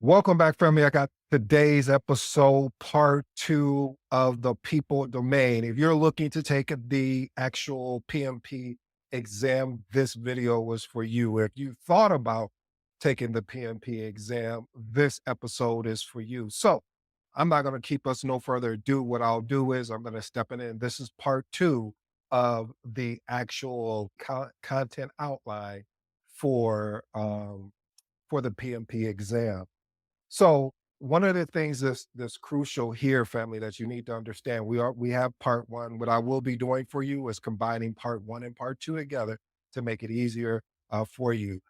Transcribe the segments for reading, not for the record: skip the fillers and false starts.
Welcome back, family. I got today's episode, part two of the people domain. If you're looking to take the actual PMP exam, this video was for you. If you thought about taking the PMP exam, this episode is for you. So I'm not going to keep us no further ado. What I'll do is I'm going to step in. This is part two of the actual content outline for the PMP exam. So one of the things that's crucial here, family, that you need to understand, we have part one. What I will be doing for you is combining part one and part two together to make it easier for you.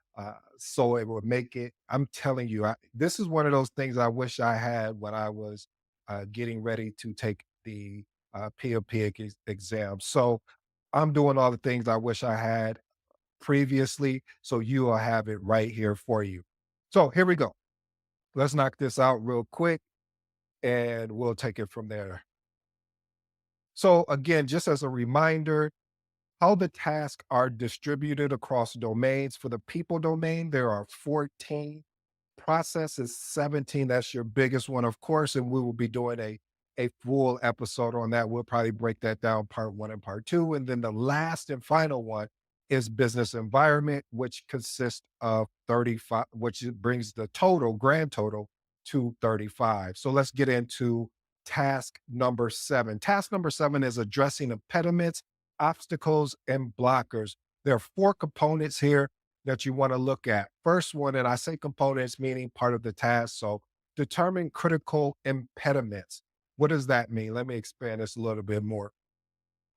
So it will make it. I'm telling you, this is one of those things I wish I had when I was getting ready to take the PMP exam. So I'm doing all the things I wish I had previously. So you will have it right here for you. So here we go. Let's knock this out real quick and we'll take it from there. So, again, just as a reminder, how the tasks are distributed across domains. For the people domain, there are 14. Process is 17. That's your biggest one, of course. And we will be doing a full episode on that. We'll probably break that down part one and part two. And then the last and final one is business environment, which consists of 35, which brings the total, grand total to 35. So let's get into task number seven. Task number seven is addressing impediments, obstacles, and blockers. There are four components here that you want to look at. First one, and I say components meaning part of the task. So determine critical impediments. What does that mean? Let me expand this a little bit more.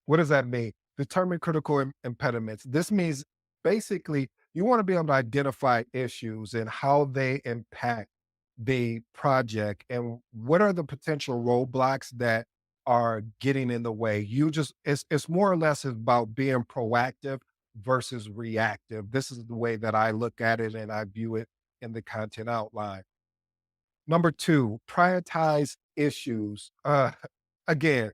What does that mean? Determine critical impediments. This means basically you want to be able to identify issues and how they impact the project and what are the potential roadblocks that are getting in the way. It's more or less about being proactive versus reactive. This is the way that I look at it and I view it in the content outline. Number two, prioritize issues. Again,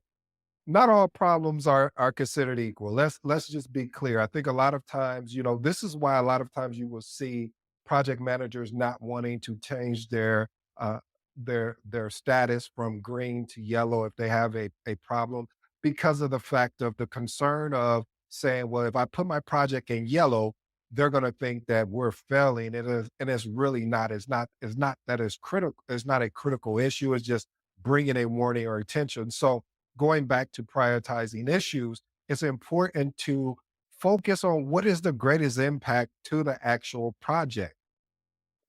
not all problems are considered equal. Let's just be clear. I think a lot of times, this is why a lot of times you will see project managers not wanting to change uh their status from green to yellow if they have a problem because of the fact of the concern of saying, well, if I put my project in yellow, they're going to think that we're failing. And it's really not. It's not that it's critical. It's not a critical issue. It's just bringing a warning or attention. So going back to prioritizing issues, it's important to focus on what is the greatest impact to the actual project.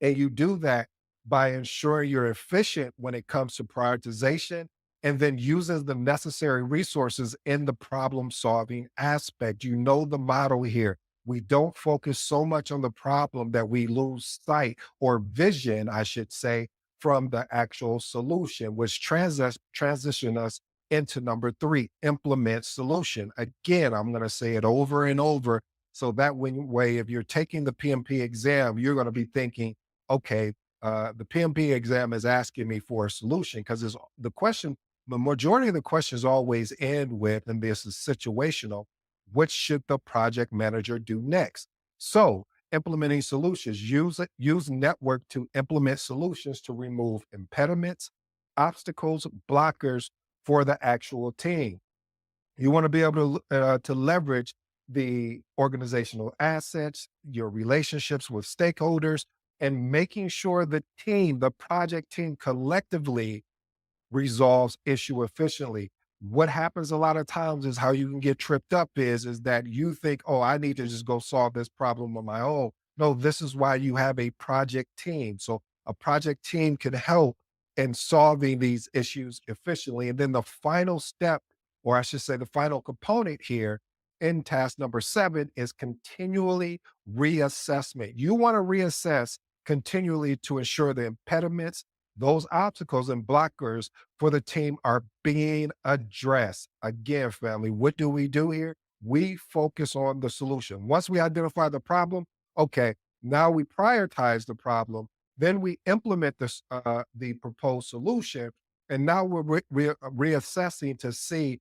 And you do that by ensuring you're efficient when it comes to prioritization and then uses the necessary resources in the problem solving aspect. You know the model here. We don't focus so much on the problem that we lose sight or vision, I should say, from the actual solution, which transition us into number three, implement solution. Again, I'm going to say it over and over. So that way, if you're taking the PMP exam, you're going to be thinking, okay, the PMP exam is asking me for a solution because the majority of the questions always end with, and this is situational, what should the project manager do next? So implementing solutions, use network to implement solutions to remove impediments, obstacles, blockers for the actual team. You want to be able to leverage the organizational assets, your relationships with stakeholders, and making sure the project team collectively resolves issue efficiently. What happens a lot of times is how you can get tripped up is that you think, oh, I need to just go solve this problem on my own. No, this is why you have a project team. So a project team can help in solving these issues efficiently. And then the final step, or I should say the final component here in task number seven is continually reassessment. You want to reassess continually to ensure the impediments, those obstacles and blockers for the team are being addressed. Again, family, what do we do here? We focus on the solution. Once we identify the problem, okay, now we prioritize the problem, then we implement the proposed solution, and now we're reassessing to see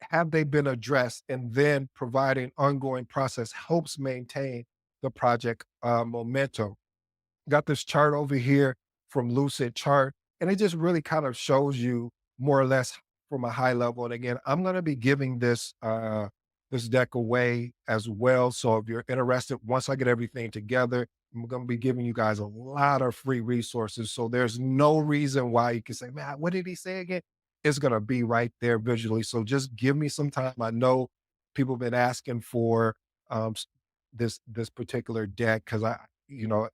have they been addressed, and then providing ongoing process helps maintain the project momentum. Got this chart over here from Lucid Chart. And it just really kind of shows you more or less from a high level. And again, I'm going to be giving this deck away as well. So if you're interested, once I get everything together, I'm going to be giving you guys a lot of free resources. So there's no reason why you can say, man, what did he say again? It's going to be right there visually. So just give me some time. I know people have been asking for um, s- this particular deck because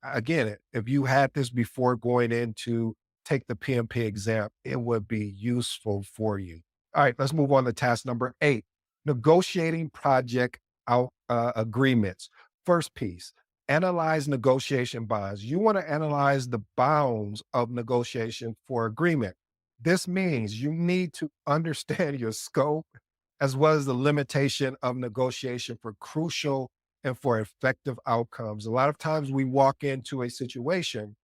again, if you had this before going into take the PMP exam, it would be useful for you. All right, let's move on to task number 8, negotiating project out agreements. First piece, analyze negotiation bonds. You want to analyze the bounds of negotiation for agreement. This means you need to understand your scope as well as the limitation of negotiation for crucial and for effective outcomes. A lot of times we walk into a situation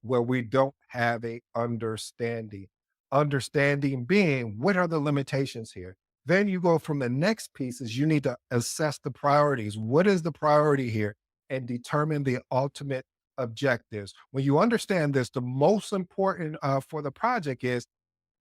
where we don't have a understanding. Understanding being what are the limitations here? Then you go from the next piece is you need to assess the priorities. What is the priority here? And determine the ultimate objectives. When you understand this, the most important for the project is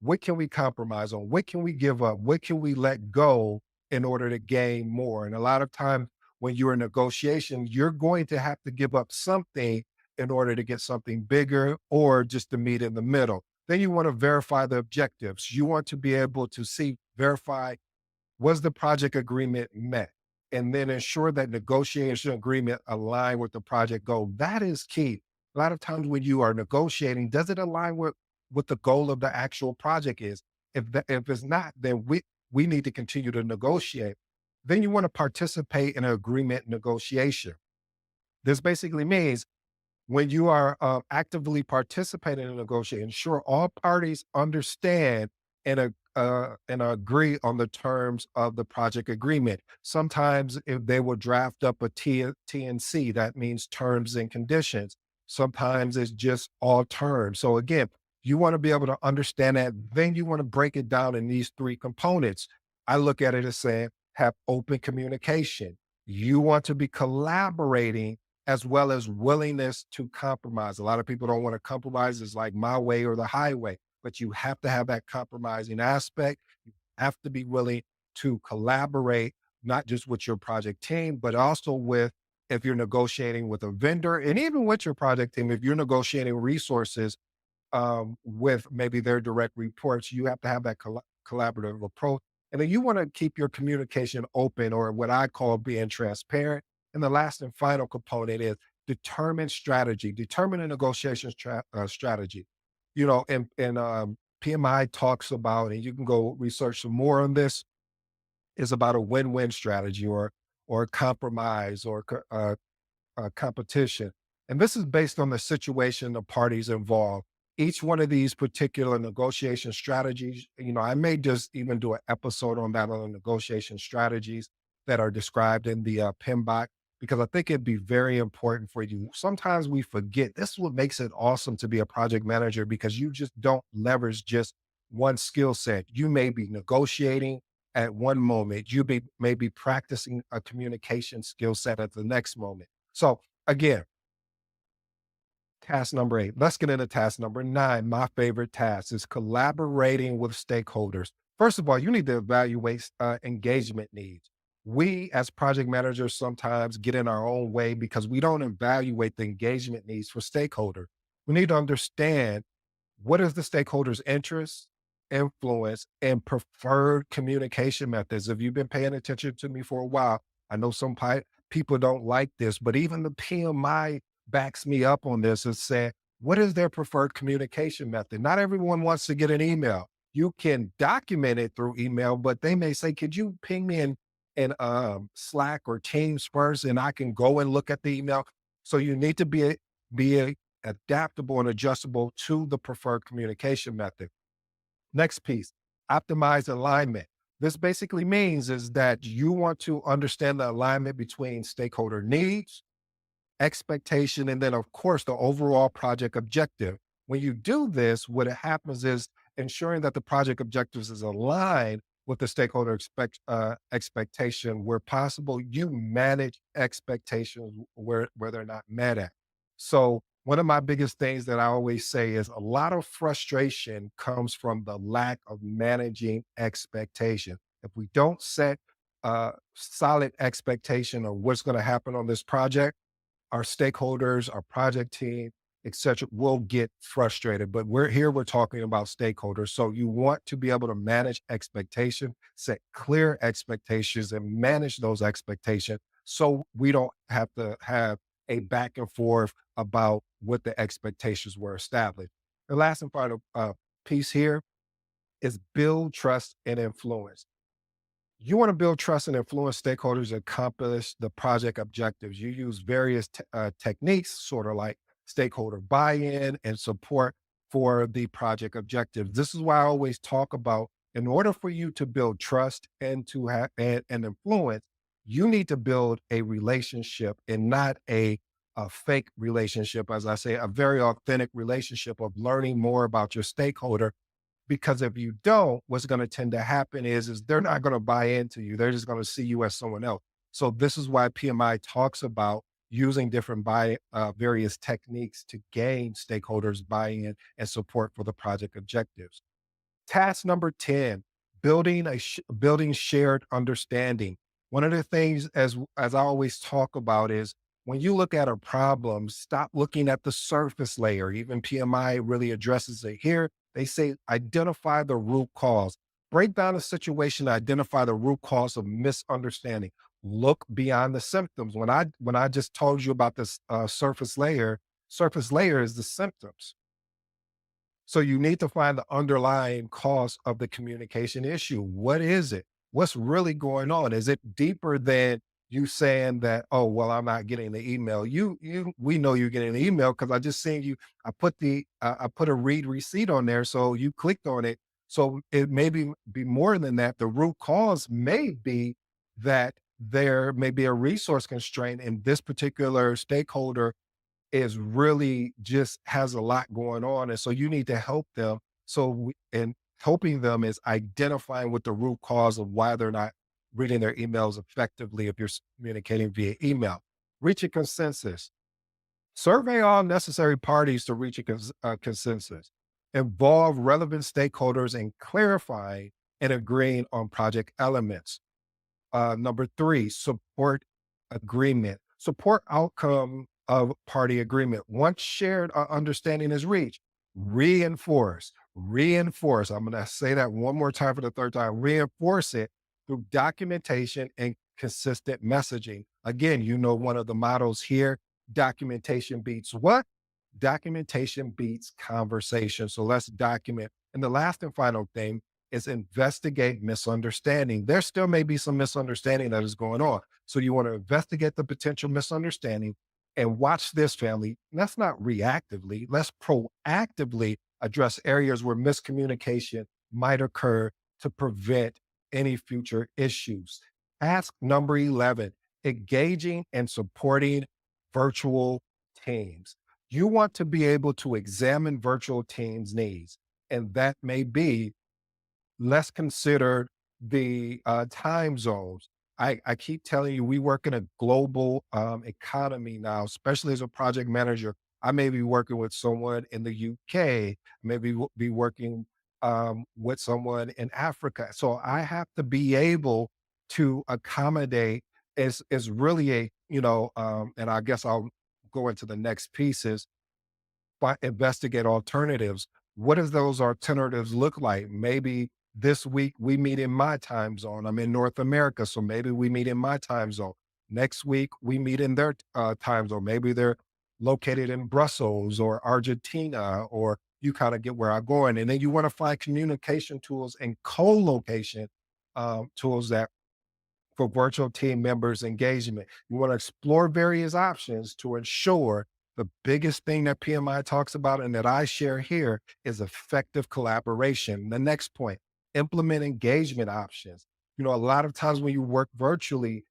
what can we compromise on? What can we give up? What can we let go in order to gain more? And a lot of times when you're in negotiation, you're going to have to give up something in order to get something bigger or just to meet in the middle. Then you want to verify the objectives. You want to be able to verify was the project agreement met? And then ensure that negotiation agreement align with the project goal. That is key. A lot of times when you are negotiating, does it align with what the goal of the actual project is? If it's not, then we need to continue to negotiate. Then you want to participate in an agreement negotiation. This basically means when you are actively participating in a negotiation, ensure all parties understand and agree on the terms of the project agreement. Sometimes if they will draft up a TNC, that means terms and conditions. Sometimes it's just all terms. So again, you want to be able to understand that. Then you want to break it down in these three components. I look at it as saying, have open communication. You want to be collaborating as well as willingness to compromise. A lot of people don't want to compromise. It's like my way or the highway, but you have to have that compromising aspect. You have to be willing to collaborate, not just with your project team, but also with if you're negotiating with a vendor and even with your project team, if you're negotiating resources with maybe their direct reports, you have to have that collaborative approach. And then you want to keep your communication open or what I call being transparent. And the last and final component is determine strategy, determine a negotiation strategy. And PMI talks about, and you can go research some more on this, is about a win-win strategy or a compromise or competition. And this is based on the situation the parties involved. Each one of these particular negotiation strategies, I may just even do an episode on that on the negotiation strategies that are described in the PMBOK, because I think it'd be very important for you. Sometimes we forget this is what makes it awesome to be a project manager because you just don't leverage just one skill set. You may be negotiating at one moment, may be practicing a communication skill set at the next moment. So again, task number 8. Let's get into task number 9. My favorite task is collaborating with stakeholders. First of all, you need to evaluate engagement needs. We as project managers sometimes get in our own way because we don't evaluate the engagement needs for stakeholders. We need to understand what is the stakeholder's interest, influence, and preferred communication methods. If you've been paying attention to me for a while, I know people don't like this, but even the PMI backs me up on this and say, what is their preferred communication method? Not everyone wants to get an email. You can document it through email, but they may say, could you ping me in Slack or Teams first, and I can go and look at the email. So you need to be adaptable and adjustable to the preferred communication method. Next piece, optimize alignment. This basically means is that you want to understand the alignment between stakeholder needs, expectation, and then of course the overall project objective. When you do this, what happens is ensuring that the project objectives is aligned with the stakeholder expectation. Where possible, you manage expectations where they're not met at. So One of my biggest things that I always say is a lot of frustration comes from the lack of managing expectation. If we don't set a solid expectation of what's going to happen on this project, our stakeholders, our project team, et cetera, will get frustrated. But we're talking about stakeholders. So you want to be able to manage expectation, set clear expectations, and manage those expectations so we don't have to have a back and forth about what the expectations were established. The last and final piece here is build trust and influence. You want to build trust and influence stakeholders to accomplish the project objectives. You use various techniques, sort of like stakeholder buy in and support for the project objectives. This is why I always talk about in order for you to build trust and to have and influence, you need to build a relationship and not a fake relationship. As I say, a very authentic relationship of learning more about your stakeholder, because if you don't, what's going to tend to happen is they're not going to buy into you. They're just going to see you as someone else. So this is why PMI talks about using different various techniques to gain stakeholders buy-in and support for the project objectives. Task number 10, building shared understanding. One of the things as I always talk about is when you look at a problem, stop looking at the surface layer. Even PMI really addresses it here. They say identify the root cause. Break down the situation, identify the root cause of misunderstanding. Look beyond the symptoms. When I just told you about this surface layer is the symptoms. So you need to find the underlying cause of the communication issue. What is it? What's really going on? Is it deeper than you saying that, oh, well, I'm not getting the email. We know you're getting the email because I just seen you. I put a read receipt on there. So you clicked on it. So it may be more than that. The root cause may be that there may be a resource constraint in this particular stakeholder is really just has a lot going on. And so you need to help them. And helping them is identifying what the root cause of why they're not reading their emails effectively if you're communicating via email. Reach a consensus. Survey all necessary parties to reach a consensus. Involve relevant stakeholders in clarifying and agreeing on project elements. Number three, support agreement. Support outcome of party agreement. Once shared understanding is reached, reinforce. I'm going to say that one more time for the third time. Reinforce it through documentation and consistent messaging. Again, one of the models here, documentation beats what? Documentation beats conversation. So let's document. And the last and final thing is investigate misunderstanding. There still may be some misunderstanding that is going on. So you want to investigate the potential misunderstanding and watch this, family. Let's not reactively, let's proactively address areas where miscommunication might occur to prevent any future issues. Task number 11, engaging and supporting virtual teams. You want to be able to examine virtual teams' needs, and that may be let's consider the time zones. I keep telling you, we work in a global economy now, especially as a project manager. I may be working with someone in the UK, maybe be working with someone in Africa. So I have to be able to accommodate. Is really and I guess I'll go into the next pieces investigate alternatives. What does those alternatives look like? Maybe this week we meet in my time zone. I'm in North America, so maybe we meet in my time zone. Next week we meet in their time zone. Maybe they're located in Brussels or Argentina, or you kind of get where I'm going. And then you want to find communication tools and co-location tools that for virtual team members' engagement. You want to explore various options to ensure the biggest thing that PMI talks about and that I share here is effective collaboration. The next point, implement engagement options. A lot of times when you work virtually,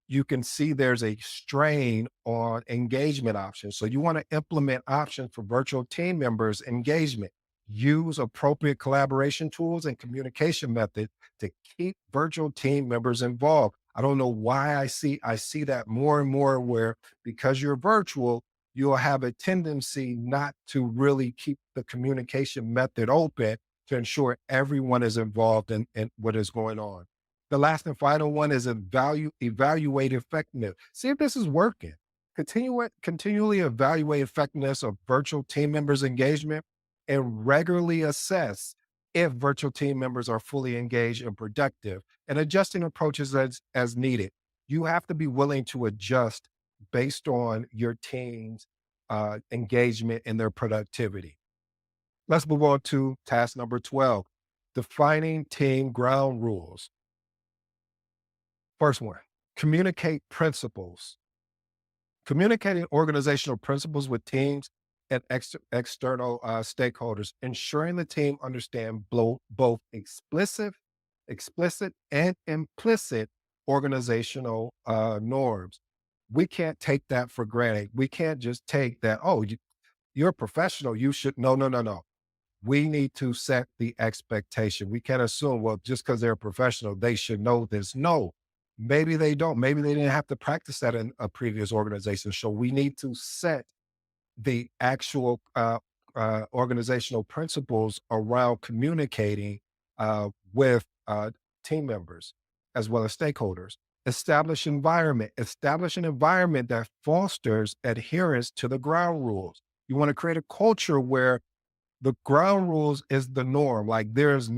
you can see there's a strain on engagement options. So you want to implement options for virtual team members' engagement. Use appropriate collaboration tools and communication methods to keep virtual team members involved. I don't know why I see that more and more where because you're virtual, you'll have a tendency not to really keep the communication method open to ensure everyone is involved in what is going on. The last and final one is evaluate effectiveness. See if this is working. Continually evaluate effectiveness of virtual team members' engagement and regularly assess if virtual team members are fully engaged and productive and adjusting approaches as needed. You have to be willing to adjust based on your team's engagement and their productivity. Let's move on to task number 12, defining team ground rules. First one, communicate principles. Communicating organizational principles with teams and external stakeholders, ensuring the team understand both explicit and implicit organizational norms. We can't take that for granted. We can't just take that, oh, you're a professional. You should, no, no, no, no. We need to set the expectation. We can't assume, well, just because they're a professional, they should know this. No, maybe they don't. Maybe they didn't have to practice that in a previous organization. So we need to set the actual organizational principles around communicating with team members as well as stakeholders. Establish an environment that fosters adherence to the ground rules. You want to create a culture where the ground rules is the norm. Like there's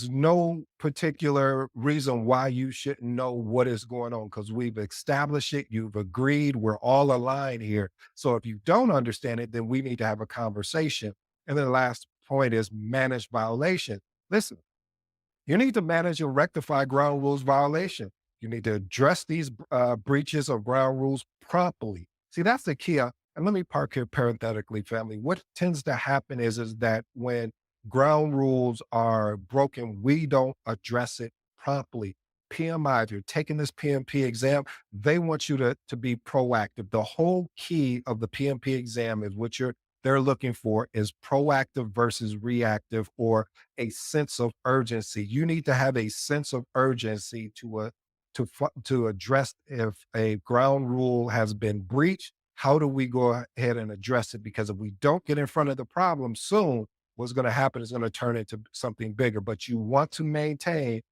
no particular reason why you shouldn't know what is going on because we've established it. You've agreed. We're all aligned here. So if you don't understand it, then we need to have a conversation. And then the last point is manage violation. Listen, you need to manage and rectify ground rules violation. You need to address these breaches of ground rules promptly. See, that's the key. And let me park here parenthetically, family. What tends to happen is that when ground rules are broken, we don't address it promptly. PMI, if you're taking this PMP exam, they want you to be proactive. The whole key of the PMP exam is what they're looking for is proactive versus reactive or a sense of urgency. You need to have a sense of urgency to address if a ground rule has been breached. How do we go ahead and address it? Because if we don't get in front of the problem soon, what's going to happen is going to turn into something bigger. But you want to maintain,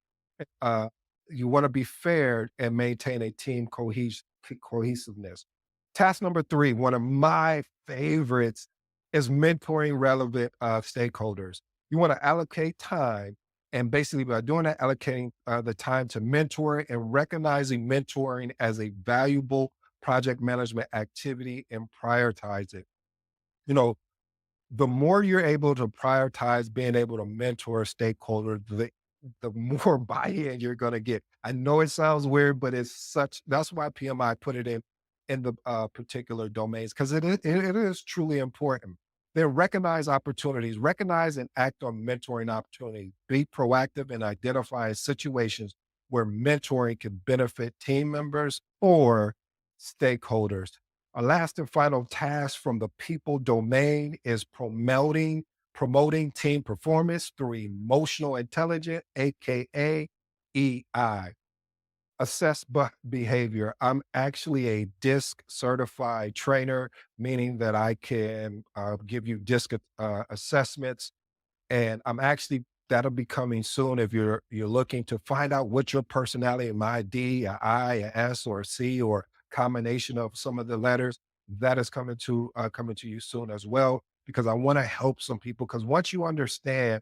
uh, you want to be fair and maintain a team cohesiveness. Task number 3, one of my favorites is mentoring relevant stakeholders. You want to allocate time, and basically by doing that, allocating the time to mentor and recognizing mentoring as a valuable project management activity and prioritize it. You know, the more you're able to prioritize being able to mentor a stakeholder, the more buy-in you're going to get. I know it sounds weird, but that's why PMI put it in the particular domains because it is truly important. Then recognize opportunities, recognize and act on mentoring opportunities. Be proactive and identify situations where mentoring can benefit team members or stakeholders. Our last and final task from the people domain is promoting team performance through emotional intelligence, aka EI. Assess behavior. I'm actually a DISC certified trainer, meaning that I can give you DISC assessments, and I'm actually that'll be coming soon if you're looking to find out what your personality, am I D, a I, a S, or a C, or combination of some of the letters. That is coming to you soon as well, because I want to help some people. Because once you understand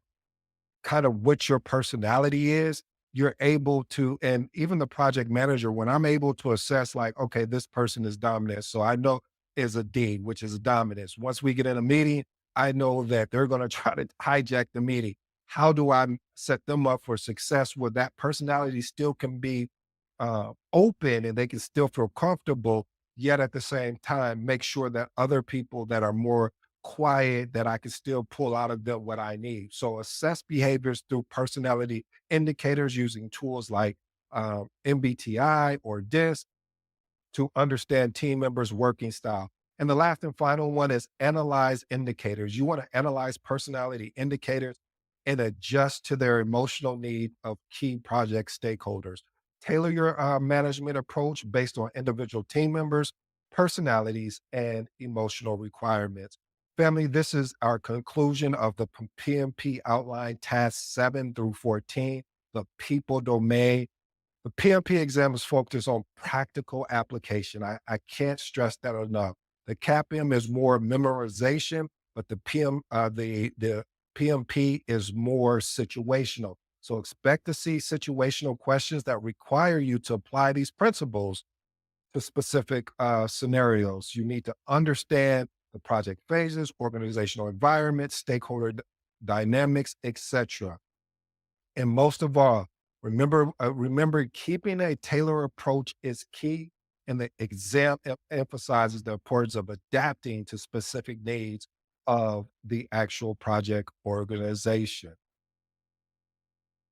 kind of what your personality is, you're able to, and even the project manager, when I'm able to assess, like, okay, this person is dominant. So I know is a D, which is dominance. Once we get in a meeting, I know that they're going to try to hijack the meeting. How do I set them up for success where that personality still can be open and they can still feel comfortable, yet at the same time, make sure that other people that are more quiet that I can still pull out of them what I need. So assess behaviors through personality indicators using tools like MBTI or DISC to understand team members' working style. And the last and final one is analyze indicators. You want to analyze personality indicators and adjust to their emotional need of key project stakeholders. Tailor your management approach based on individual team members personalities, and emotional requirements. Family, this is our conclusion of the PMP outline tasks 7 through 14, the people domain. The PMP exam is focused on practical application. I can't stress that enough. The CAPM is more memorization, but the PMP is more situational. So expect to see situational questions that require you to apply these principles to specific scenarios. You need to understand the project phases, organizational environment, dynamics, etc. And most of all, remember keeping a tailored approach is key. And the exam emphasizes the importance of adapting to specific needs of the actual project organization.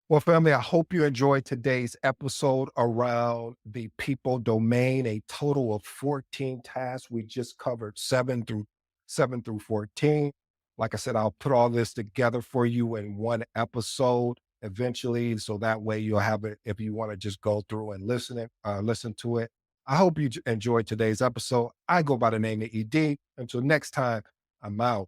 Well, family, I hope you enjoyed today's episode around the people domain, a total of 14 tasks. We just covered 7 through 14. Like I said, I'll put all this together for you in one episode eventually. So that way you'll have it if you want to just go through and listen to it. I hope you enjoyed today's episode. I go by the name of ED. Until next time, I'm out.